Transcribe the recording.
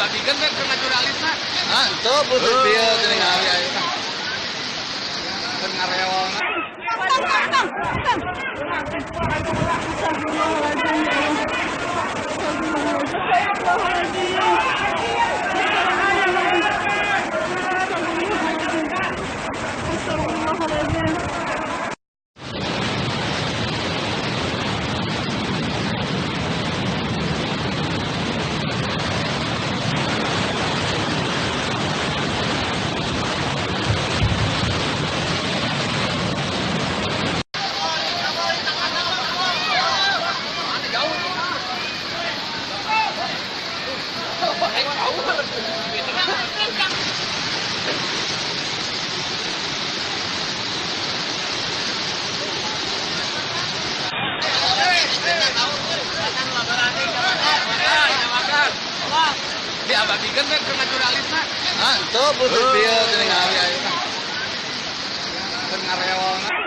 abadikan kan ke naturalisna. Ah, itu butuh dia jadi ngawi aja. Pengarewalna. Diabadikan kan ke naturalisna. Ah, itu butuh dia jadi ngawi aja. Pengarewalna.